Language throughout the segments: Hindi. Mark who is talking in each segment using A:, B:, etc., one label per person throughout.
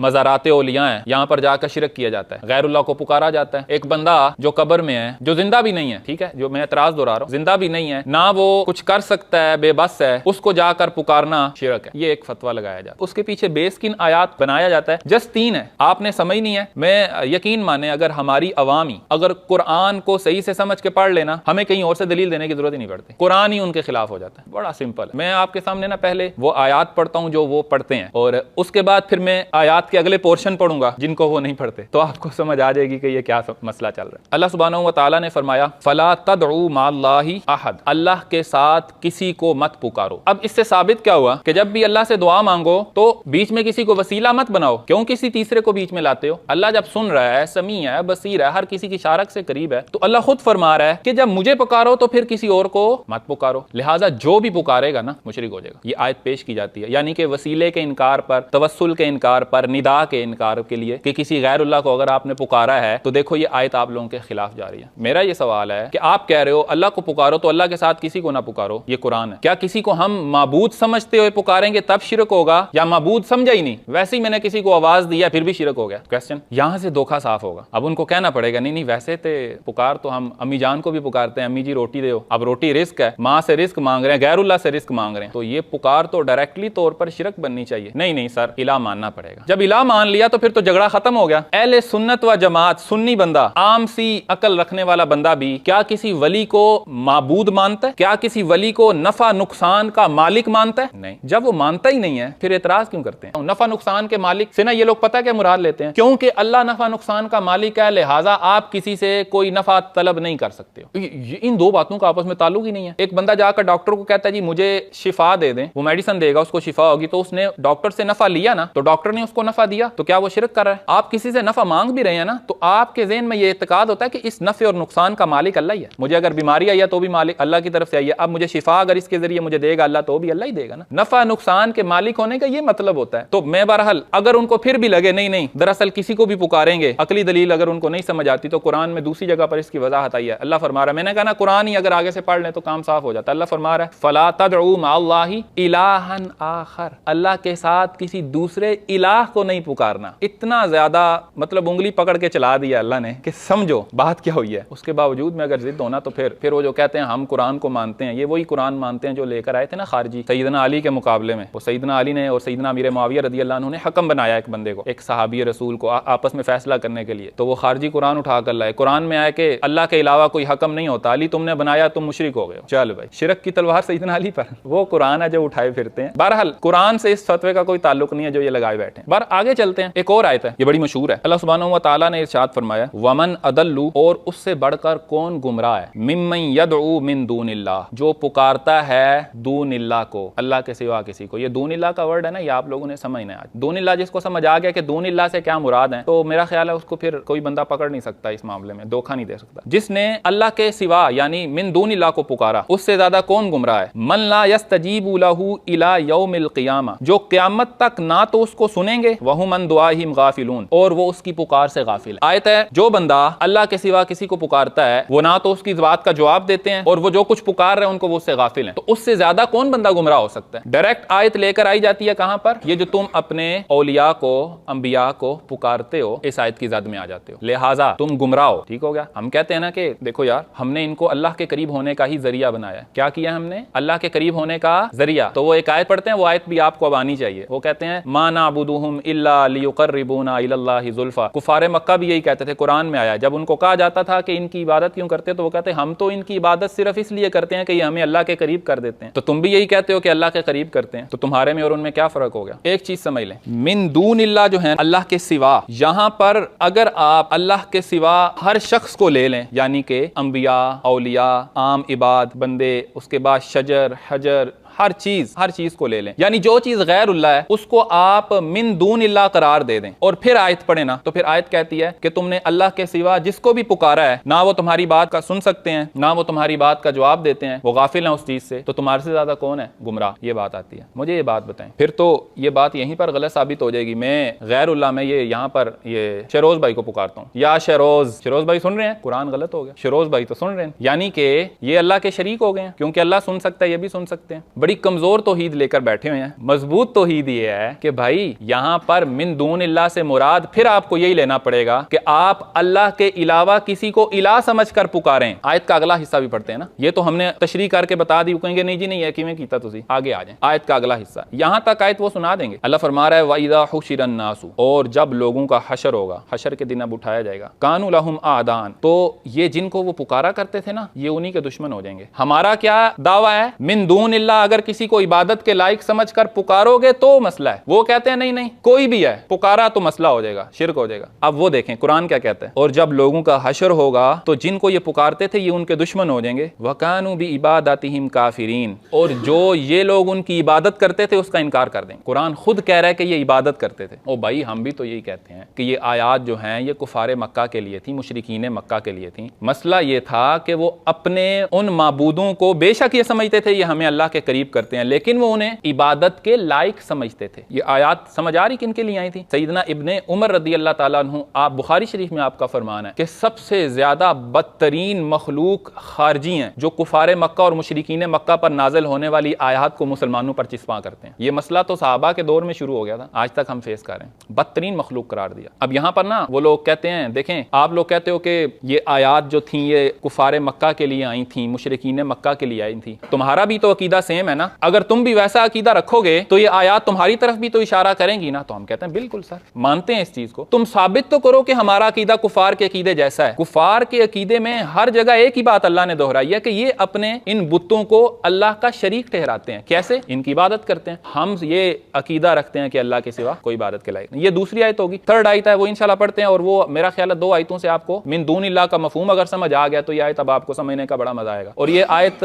A: मज़ारात औलिया हैं, यहाँ पर जाकर शिरक किया जाता है, गैरुल्लाह को पुकारा जाता है। एक बंदा जो कब्र में है, जो जिंदा भी नहीं है, ठीक है, जो मैं एतराज दोहरा रहा हूँ, जिंदा भी नहीं है, ना वो कुछ कर सकता है, बेबस है, उसको जाकर पुकारना शिरक है। ये एक फतवा लगाया जाता है, उसके पीछे बेस्किन आयात बनाया जाता है। जस्ट 3 है, आपने समझ नहीं है। मैं यकीन माने अगर हमारी अवामी अगर कुरान को सही से समझ के पढ़ लेना, हमें कहीं और से दलील देने की जरूरत ही नहीं पड़ती, कुरान ही उनके खिलाफ हो जाता है। बड़ा सिंपल। मैं आपके सामने ना पहले वो आयात पढ़ता हूँ जो वो पढ़ते हैं, और उसके बाद फिर मैं आयात के अगले पोर्शन पढ़ूंगा जिनको वो नहीं पढ़ते, तो आपको समझ आ जाएगी कि ये क्या मसला चल रहा है। अल्लाह सुब्हानहू व तआला ने फरमाया, फला तदउ माअल्लाहि अहद, अल्लाह के साथ किसी को मत पुकारो। अब इससे साबित क्या हुआ कि जब भी अल्लाह से दुआ मांगो तो बीच में किसी को वसीला मत बनाओ। क्यों किसी तीसरे को बीच में लाते हो? अल्लाह जब सुन रहा है, समी है, बसीर है, हर किसी की शारक से करीब है, तो अल्लाह खुद फरमा रहा है कि जब मुझे पुकारो तो फिर किसी और को मत पुकारो। लिहाजा जो भी पुकारेगा ना मुशरिक हो जाएगा। ये आयत पेश की जाती है, यानी कि वसीले के इनकार पर, तवस्सुल के इनकार पर, निदा के इनकार के लिए कि किसी गैरुल्लाह को अगर आपने पुकारा है तो देखो ये आयत आप लोगों के खिलाफ जा रही है। मेरा ये सवाल है कि आप कह रहे हो अल्लाह को पुकारो तो अल्लाह के साथ किसी को ना पुकारो, ये कुरान है। क्या किसी को हम माबूद समझते हुए पुकारेंगे तब शिरक होगा, या माबूद समझा ही नहीं, वैसे ही मैंने किसी को आवाज दिया फिर भी शिरक हो गया? क्वेश्चन यहां से धोखा साफ होगा। अब उनको कहना पड़ेगा नहीं नहीं वैसे तो पुकार तो हम अम्मी जान को भी पुकारते हैं, अम्मी जी रोटी दो। अब रोटी रिस्क है, माँ से रिस्क मांग रहे हैं, गैरुल्लाह से रिस्क मांग रहे हैं, तो ये पुकार तो डायरेक्टली तौर पर शिरक बननी चाहिए। नहीं नहीं सर, इलाह मानना पड़ेगा। जब इलाह मान लिया तो फिर तो झगड़ा खत्म हो गया। अहले सुन्नत व जमात, सुन्नी बंदा, आम सी अकल रखने वाला बंदा भी क्या किसी वली को माबूद मानता है? क्या किसी वली को नफा नुकसान का मालिक मानता है? नहीं। जब वो मानता ही नहीं है फिर एतराज क्यों करते हैं? नफा नुकसान के मालिक से ना ये लोग पता क्या मुराद लेते हैं, क्योंकि अल्लाह नफा नुकसान का मालिक है, लिहाजा आप किसी से कोई नफा तलब नहीं कर सकते हो। इन दो बातों का आपस में ताल्लुक ही नहीं है। एक बंदा जाकर डॉक्टर को कहता है जी मुझे शिफा दे दें, वो मेडिसिन देगा, उसको शिफा होगी, तो उसने डॉक्टर से नफा लिया ना, तो डॉक्टर ने उसको नफा दिया, तो क्या वो शिरक कर रहा है? आप किसी से नफा मांग भी रहे हैं ना, तो आपके ज़हन में ये इत्तेकाद होता है कि इस नफे और नुकसान का मालिक अल्लाह ही है। मुझे अगर बीमारी आई है तो भी मालिक अल्लाह की तरफ से आई है, अब मुझे शिफा अगर इसके जरिए मुझे देगा अल्लाह तो भी अल्लाह ही देगा ना। नफा नुकसान के मालिक होने का ये मतलब होता है। तो मैं बहरहाल अगर उनको फिर भी लगे नहीं नहीं दरअसल किसी को भी पुकारेंगे, अकली दलील अगर उनको नहीं समझ आती, तो कुरान में दूसरी जगह पर इसकी वजाहत आई है। अल्लाह फरमा रहा है, मैंने कहा ना कुरान ही अगर आगे से पढ़ लें तो काम साफ हो जाता है। अल्लाह फरमा रहा है, फला तदउ माअल्लाहि इलाहन आखर, अल्लाह के साथ किसी दूसरे इलाह को नहीं पुकारना। इतना ज्यादा मतलब उंगली पकड़ के चला दिया अल्लाह ने कि समझो बात क्या हुई है। उसके बावजूद में अगर जिद होना तो फिर वो जो कहते हैं हम कुरान को मानते हैं, ये वही कुरान मानते हैं जो लेकर आए थे ना खारजी सैयदना अली के मुकाबले में। वो सैयदना अली ने और सैयदना अमीर मुआविया रज़ियल्लाहु अन्हु ने हकम बनाया एक बंदे को, एक सहाबी रसूल को आपस में फैसला करने के लिए। तो वो खारजी कुरान उठा कर लाए, कुरान में आया कि अल्लाह के अलावा कोई हकम नहीं होता, अली तुमने बनाया तुम मुशरिक हो गए। चल भाई, शिरक की तलवार सैयदना अली पर, वो कुरान है जो उठाए फिरते हैं। बहरहाल कुरान से इस फतवे का कोई ताल्लुक नहीं है जो ये लगाए बैठे हैं। आगे चलते हैं, एक और आयत है, ये बड़ी मशहूर है। अल्लाह सुब्हानहू व तआला ने इरशाद फरमाया, वमन अदल्लु, और उससे बढ़कर कौन गुमराह है, मिम्मन यदउ मिन दूनिल्लाह, जो पुकारता है दूनिल्लाह को, अल्लाह के सिवा किसी को। ये दूनिल्लाह का वर्ड है ना, ये आप लोगों ने समझना है। आज दूनिल्लाह जिसको समझ आ गया कि दूनिल्लाह से क्या मुराद है, तो मेरा ख्याल है उसको फिर कोई बंदा पकड़ नहीं सकता, इस मामले में धोखा नहीं दे सकता। जिसने अल्लाह के सिवा यानी मिन दूनिल्लाह को पुकारा, उससे ज्यादा कौन गुमराह है। मन ला यस्तजीबु लहू इला यौमिल क़ियामा, जो क़यामत तक ना तो उसको सुनेंगे, वहुम अन दुआहिम गाफिलून, और वो उसकी पुकार से गाफिल। आयत है, जो बंदा अल्लाह के सिवा किसी को पुकारता है वो ना तो उसकी बात का जवाब देते हैं, और वो जो कुछ पुकार रहे हैं उनको वो उससे गाफिल हैं। तो उससे ज्यादा कौन बंदा गुमराह हो सकता है। डायरेक्ट आयत लेकर आई जाती है कहां पर, ये जो तुम अपने औलिया को, अंबिया को पुकारते हो, इस आयत की जद में आ जाते हो, लिहाजा तुम गुमराह हो। ठीक हो गया। हम कहते हैं ना कि देखो यार, हमने इनको अल्लाह के करीब होने का ही जरिया बनाया। क्या किया हमने? अल्लाह के करीब होने का जरिया। तो वो एक आयत पढ़ते हैं, वो आयत भी आपको अब आनी चाहिए। वो कहते हैं मा नअबुदुहुम इल्ला लियुक़र्रिबूना इलल्लाहि ज़ुल्फ़ा। कुफ़ारे मक्का भी यही कहते थे, कुरान में आया। जब उनको कहा जाता था कि इनकी इबादत क्यों करते, तो वो कहते हम तो इनकी इबादत सिर्फ इसलिए करते हैं कि ये हमें अल्लाह के करीब कर देते हैं। तो तुम भी यही कहते हो कि अल्लाह के करीब करते हैं, तो तुम्हारे में और उनमें क्या फर्क हो गया? एक चीज समझ लें, मिन दूनिल्लाह जो है अल्लाह के सिवा, यहां पर अगर आप अल्लाह के सिवा हर शख्स को ले लें, यानी कि अंबिया, औलिया, आम इबाद बंदे, उसके बाद शजर, हजर, हर चीज को ले लें, यानी जो चीज गैरुल्लाह है उसको आप मिन दूनिल्लाह करार दे दें, और फिर आयत पढ़े ना, तो फिर आयत कहती है कि तुमने अल्लाह के सिवा जिसको भी पुकारा है, ना वो तुम्हारी बात का सुन सकते हैं, ना वो तुम्हारी बात का जवाब देते हैं, वो गाफिल हैं उस चीज से, तो तुम्हारे से ज्यादा कौन है गुमराह? ये बात आती है। मुझे ये बात बताएं, फिर तो ये बात यहीं पर गलत साबित हो जाएगी। मैं गैरुल्लाह में ये यहाँ पर ये शरोज भाई को पुकारता हूँ, या शरोज भाई सुन रहे हैं, कुरान गलत हो गया, शरोज भाई तो सुन रहे हैं, यानी कि ये अल्लाह के शरीक हो गए हैं, क्योंकि अल्लाह सुन सकता है, ये भी सुन सकते हैं। बड़ी कमजोर तौहीद लेकर बैठे हुए हैं। मजबूत तौहीद ये है कि भाई यहां पर मिन दून इल्लाह से मुराद फिर आपको यही लेना पड़ेगा कि आप अल्लाह के अलावा किसी को इलाह समझकर पुकारें। आयत का अगला हिस्सा भी पढ़ते हैं ना, ये तो हमने तशरीह करके बता दी, कहेंगे नहीं जी नहीं है किवें कीता तुसी, आगे आ जाए। आयत का अगला हिस्सा यहां तक आयत वो सुना देंगे। अल्लाह फरमा रहा है वइदा हुशिरन नासु, और जब लोगों का हशर होगा, हशर के दिन अब उठाया जाएगा, कानू लहुम आदान, तो ये जिनको वो पुकारा करते थे ना ये उन्हीं के दुश्मन हो जाएंगे। हमारा क्या दावा है, मिन दून इल्लाह, अगर किसी को इबादत के लायक समझकर पुकारोगे तो मसला है। वो कहते हैं नहीं नहीं कोई भी है पुकारा तो मसला हो जाएगा, शिर्क हो जाएगा। अब वो देखें कुरान क्या कहता है, और जब लोगों का हशर होगा तो जिनको ये पुकारते थे ये उनके दुश्मन हो जाएंगे। वकानु बि इबादतिहिम काफिरीन, और जो ये लोग उनकी इबादत करते थे उसका इनकार कर देंगे। कुरान खुद कह रहा है कि ये इबादत करते थे। ओ भाई हम भी तो यही कहते हैं कि ये आयात जो हैं ये कुफारे मक्का के लिए थी, मुशरिकीन मक्का के लिए थी। मसला ये था कि वो अपने उन माबूदों को बेशक ये समझते थे ये हमें अल्लाह के करीब करते हैं, लेकिन वो उन्हें इबादत के लायक समझते थे। ये आयात समझ आ रही किन के लिए आई थी? सैयदना इब्ने उमर रदी अल्लाह ताला अन्हु, आप बुखारी शरीफ में आपका फरमान है कि सबसे ज्यादा बदतरीन मखलूक खारजी हैं जो कुफारे मक्का और मुशरिकीन मक्का पर नाजिल होने वाली आयात को मुसलमानों पर चिस्पा करते हैं। ये मसला तो सहाबा के दौर में शुरू हो गया था, आज तक हम फेस कर रहे हैं। बदतरीन मखलूक करार दिया। अब यहाँ पर ना वो लोग कहते हैं, देखें आप लोग कहते हो कि ये आयात जो थी ये कुफारे मक्का के लिए आई थी, मुशरिकीन मक्का के लिए आई थी। तुम्हारा भी तो अकीदा सेम है ना, अगर तुम भी वैसा अकीदा रखोगे तो ये आयात तुम्हारी तरफ भी तो इशारा करेंगी ना। तो हम कहते हैं बिल्कुल सर, मानते हैं इस चीज को। तुम साबित तो करो कि हमारा अकीदा कुफार के अकीदे जैसा है। कुफार के अकीदे में हर जगह एक ही बात अल्लाह ने दोहराई है कि ये अपने इन बुतों को अल्लाह का शरीक ठहराते हैं। कैसे? इनकी इबादत करते हैं। हम ये अकीदा रखते हैं कि अल्लाह के सिवा कोई इबादत के लायक नहीं। ये दूसरी आयत होगी। थर्ड आयत है वो इंशाल्लाह पढ़ते हैं, और वो मेरा ख्याल है 2 आयतों से आपको मिन दून इल्लाह का मफहूम अगर समझ आ गया तो ये आयत अब आपको समझने का बड़ा मजा आएगा। और ये आयत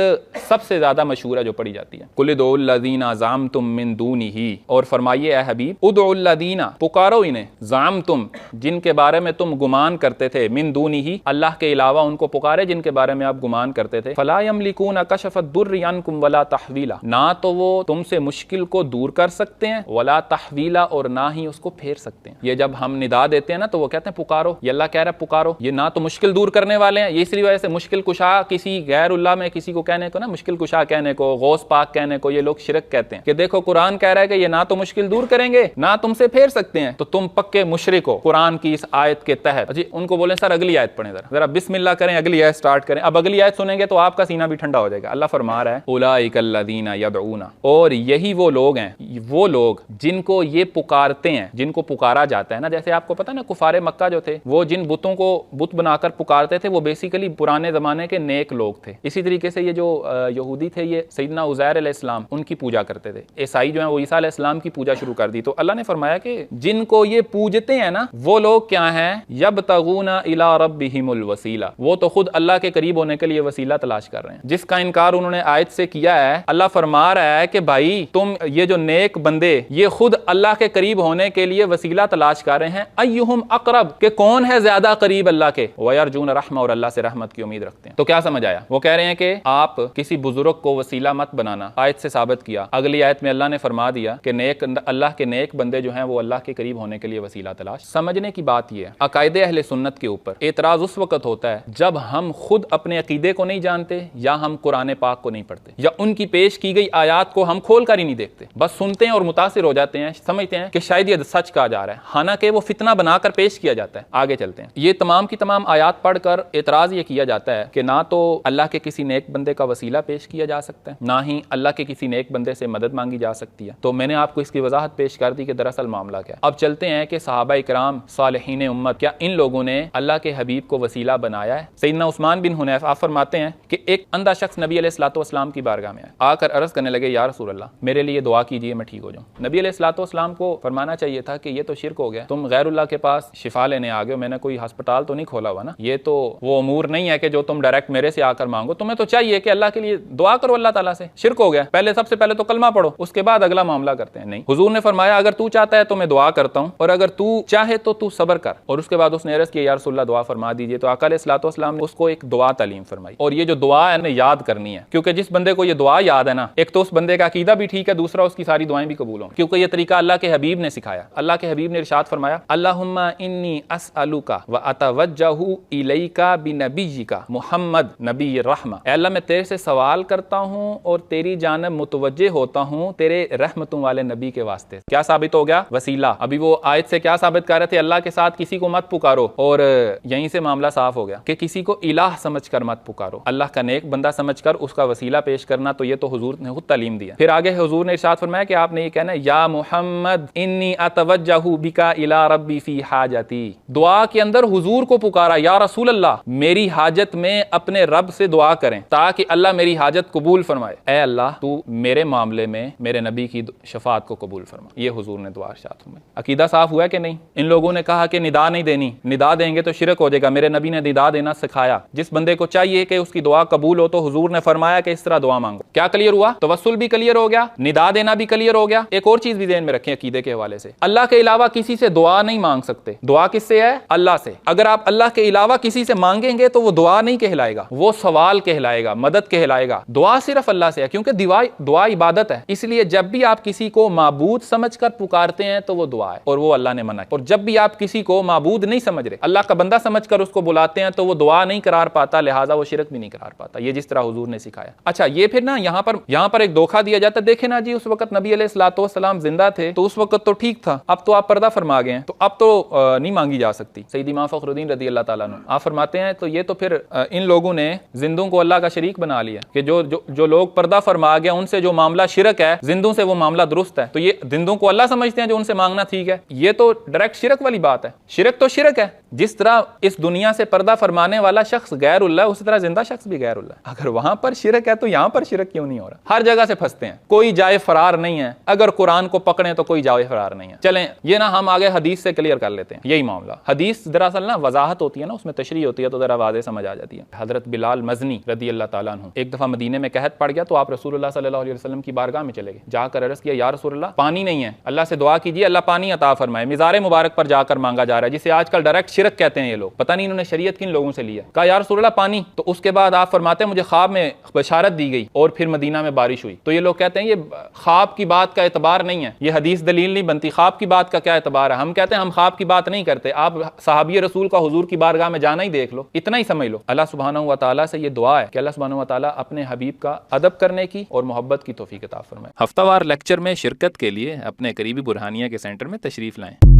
A: सबसे ज्यादा मशहूर है जो पढ़ी जाती है। कुल उदउल लज़ीना ज़अमतुम मिन दूनिही, और फरमाइए ए हबीब उदउल लज़ीना, पुकारो इन्हें, ज़अमतुम, जिनके बारे में तुम गुमान करते थे, मिन दूनिही, अल्लाह के अलावा उनको पुकारे जिनके बारे में आप गुमान करते थे। फला यमलिकूना कशफ़त दुर्रि अन्कुम वला तहवीला, ना तो वो तुमसे मुश्किल को दूर कर सकते हैं, वला तहवीला, और ना ही उसको फेर सकते हैं। ये जब हम निदा देते हैं ना तो वो कहते हैं पुकारो, ये अल्लाह कह रहा है पुकारो। ये ना तो मुश्किल दूर करने वाले हैं, ये इसलिए वजह से मुश्किल कुशा किसी गैरुल्लाह में किसी को कहने को ना, मुश्किल कुशा कहने को, गौस पाक कहने को, ये लोग शिरक कहते हैं कि देखो कुरान कह रहा है कि ये ना तो मुश्किल दूर करेंगे ना तुमसे फेर सकते हैं, तो तुम पक्के मुशरिक हो कुरान की इस आयत के तहत। जी उनको बोले सर अगली आयत पढ़ें, जरा बिस्मिल्लाह करें, अगली आयत स्टार्ट करें। अब अगली आयत सुनेंगे तो आपका सीना भी ठंडा हो जाएगा। अल्लाह फरमा रहा है उलाइकल्लज़ीना यदऊना, और यही वो लोग हैं, वो लोग जिनको ये पुकारते हैं, जिनको पुकारा जाता है ना। जैसे आपको पता है ना कुफारे मक्का जो थे वो जिन बुतों को बुत बनाकर पुकारते थे वो बेसिकली पुराने जमाने के नेक लोग थे। इसी तरीके से ये जो यहूदी थे ये सैयदना उज़ैर अलैहिस्सलाम उनकी पूजा करते थे। ईसाई जो है वो ईसा अलैहिस्सलाम की पूजा शुरू कर दी। तो अल्लाह ने फरमाया कि जिनको ये पूजते हैं ना वो लोग क्या हैं, यबतगूना इला रब्बिहिमुल वसीला, वो तो खुद अल्लाह के करीब होने के लिए वसीला तलाश कर रहे हैं। जिसका इनकार उन्होंने आयत से किया है, अल्लाह फरमा रहा है कि भाई तुम ये जो नेक बंदे ये खुद अल्लाह के करीब होने के लिए वसीला तलाश कर रहे हैं। अय्युहुम अकरब, के कौन है ज्यादा करीब अल्लाह के, वयरजून रहमा, और अल्लाह से रहमत की उम्मीद रखते हैं। तो क्या समझ आया? वो कह रहे हैं कि आप किसी बुजुर्ग को वसीला मत बनाना, आयत से साबित किया। अगली आयत में अल्लाह ने फरमा दिया कि नेक अल्लाह के नेक बंदे जो हैं वो अल्लाह के करीब होने के लिए वसीला तलाश। समझने की बात यह है, अकायदे अहले सुन्नत के ऊपर एतराज उस वक्त होता है जब हम खुद अपने अकीदे को नहीं जानते, या हम कुरान पाक को नहीं पढ़ते, या उनकी पेश की गई आयात को हम खोल कर ही नहीं देखते, बस सुनते हैं और मुतासिर हो जाते हैं, समझते हैं कि शायद ये सच कहा जा रहा है, हालांकि वो फितना बनाकर पेश किया जाता है। आगे चलते हैं। ये तमाम की तमाम आयात पढ़कर एतराज ये किया जाता है कि ना तो अल्लाह के किसी नेक बंदे का वसीला पेश किया जा सकता है, ना ही अल्लाह के किसी नेक बंदे से मदद मांगी जा सकती है। तो मैंने आपको इसकी वजाहत पेश कर दी कि दरअसल मामला क्या है। अब चलते हैं कि सहाबा इकराम सालिहीन उम्मत, क्या इन लोगों ने अल्लाह के हबीब को वसीला बनाया है? सैयदना उस्मान बिन हुनैफ आप फरमाते हैं कि एक अंधा शख्स नबी अलैहिस्सलाम की बारगाह में आकर अर्ज करने लगे, या रसूल अल्लाह मेरे लिए दुआ कीजिए मैं ठीक हो जाऊं। नबी अलैहिस्सलाम को फरमाना चाहिए था कि ये तो शिरक हो गया, तुम गैरुल्लाह के पास शिफा लेने आ गए हो, मैंने कोई अस्पताल तो नहीं खोला हुआ ना, ये तो वो अमूर नहीं है कि जो तुम डायरेक्ट मेरे से आकर मांगो, तुम्हें तो चाहिए कि अल्लाह के लिए दुआ करो अल्लाह ताला से। शिरक हो गया, पहले सबसे पहले तो कलमा पढ़ो, उसके बाद अगला मामला करते हैं। नहीं, हुजूर ने फरमाया अगर तू चाहता है तो मैं दुआ करता हूं, और अगर तू चाहे तो तू सब्र कर। और उसके बाद उसने अर्ज किया, या रसूल अल्लाह दुआ फरमा दीजिए। तो आका अलैहिस्सलाम ने उसको एक दुआ तालीम फरमाई, और ये जो दुआ है ना याद करनी है, क्योंकि जिस बंदे को ये दुआ याद है ना, एक तो उस बंदे का अकीदा भी ठीक है, दूसरा उसकी सारी दुआएं भी कबूल हों, क्योंकि ये तरीका अल्लाह के हबीब ने सिखाया। अल्लाह के हबीब ने इरशाद फरमाया, अल्लाहुम्मा इन्नी अस्अलुका व अतवज्जहु इलैका बिनबिय्यिका मुहम्मद नबी रहमा, अल्लाह मैं तेरे से सवाल करता हूँ और तेरी तेरी जानब मुतवज्जे होता हूँ तेरे रहमतों वाले नबी के वास्ते। क्या साबित हो गया? वसीला। अभी वो आयत से क्या साबित कर रहे थे? अल्लाह के साथ किसी को मत पुकारो, और यहीं से मामला साफ हो गया कि किसी को इलाह समझकर मत पुकारो, अल्लाह का नेक बंदा समझकर उसका वसीला पेश करना। तो ये तो हुजूर ने खुद तालीम दिया। फिर आगे हुजूर ने इरशाद फरमाया कि आपने ये कहना, या मुहम्मद इन्नी अतवज्जहु बिका इला रब्बी फी हाजती। दुआ के अंदर हुजूर को पुकारा, या रसूल अल्लाह मेरी हाजत में अपने रब से दुआ करें ताकि अल्लाह मेरी हाजत कबूल फरमाए। ऐ अल्लाह तू मेरे मामले में मेरे नबी की शफात को कबूल फरमा। ये हुजूर ने दुआ इरशाद फरमाई। अकीदा साफ हुआ कि नहीं? इन लोगों ने कहा कि निदा नहीं देनी, निदा देंगे तो शिरक हो जाएगा। मेरे नबी ने निदा देना सिखाया। जिस बंदे को चाहिए कि उसकी दुआ कबूल हो तो हुजूर ने फरमाया कि इस तरह दुआ मांगो। क्या क्लियर हुआ? तवस्सुल भी क्लियर हो गया, निदा देना भी क्लियर हो गया। एक और चीज भी ज़हन में रखें अकीदे के हवाले से, अल्लाह के अलावा किसी से दुआ नहीं मांग सकते। दुआ किससे है? अल्लाह से। अगर आप अल्लाह के अलावा किसी से मांगेंगे तो वो दुआ नहीं कहलाएगा, वो सवाल कहलाएगा, मदद कहलाएगा। दुआ सिर्फ अल्लाह से है, क्योंकि दुआ इबादत है। इसलिए जब भी आप किसी को माबूद समझकर पुकारते हैं तो वो दुआ है, और वो अल्लाह ने मना किया। और जब भी आप किसी को माबूद नहीं समझ रहे, अल्लाह का बंदा समझकर उसको बुलाते हैं तो वो दुआ नहीं करार पाता, लिहाजा वो शिरक भी नहीं करार पाता। ये जिस तरह हुजूर ने सिखाया। अच्छा, ये फिर ना यहाँ पर एक धोखा दिया जाता है। देखे ना जी, उस वक्त नबी अलैहिस्सलाम जिंदा थे तो उस वक्त तो ठीक था, अब तो आप पर्दा फरमा गए हैं तो अब तो नहीं मांगी जा सकती। सैयद इमाम फखरुद्दीन रज़ी अल्लाह ताला अन्हु आप फरमाते हैं तो ये तो फिर इन लोगों ने जिंदों को अल्लाह का शरीक बना लिया कि जो लोग पर्दा फरमा गया उनसे जो मामला शिरक है, जिंदों से वो मामला दुरुस्त है। तो ये जिंदों को अल्लाह समझते हैं जो उनसे मांगना ठीक है। ये तो डायरेक्ट शिरक वाली बात है। शिरक तो शिरक है। जिस तरह इस दुनिया से पर्दा फरमाने वाला शख्स गैरुल्लाह, उसी तरह जिंदा शख्स भी गैरुल्लाह। अगर वहां पर शिरक है तो यहां पर शिरक क्यों नहीं हो रहा? हर जगह से फंसते हैं, कोई जाए फरार नहीं है। अगर कुरान को पकड़े तो कोई जाए फरार नहीं है। चलें, ये ना हम आगे हदीस से क्लियर कर लेते हैं यही मामला। हदीस दरअसल ना वजाहत होती है ना, उसमें तशरीह होती है तो जरा वाज़ेह समझ आ जाती है। हजरत बिलाल मजनी रदी अल्लाह ताला अन्हु एक दफा मदीने में कहत पड़ गया तो आप रसूलुल्लाह सल्लल्लाहु अलैहि वसल्लम की बारगाह में चले गए। जाकर अर्ज किया, या रसूलल्लाह पानी नहीं है, अल्लाह से दुआ कीजिए अल्लाह पानी अता फरमाए। मिज़ार मुबारक पर जाकर मांगा जा रहा है, जिसे आजकल डायरेक्ट शिरक कहते हैं ये लोग। पता नहीं इन्होंने शरीयत किन लोगों से लिया। कहा या रसूलल्लाह पानी, तो उसके बाद आप फरमाते हैं मुझे ख्वाब में बशारत दी गई और फिर मदीना में बारिश हुई। तो ये लोग कहते हैं ये ख्वाब की बात का एतबार नहीं है, ये हदीस दलील नहीं बनती। ख्वाब की बात का क्या एतबार है? हम कहते हैं हम ख्वाब की बात नहीं करते, आप सहाबी रसूल का हुजूर की बारगाह में जाना ही देख लो, इतना ही समझ लो। अल्लाह सुब्हानहू व तआला से ये दुआ है कि अल्लाह सुब्हानहू व तआला अपने हबीब का अदब करने की और मोहब्बत की तौफीक अता फरमाए। हफ्तावार लेक्चर में शिरकत के लिए अपने करीबी बुरहानिया के सेंटर में तशरीफ लाएं।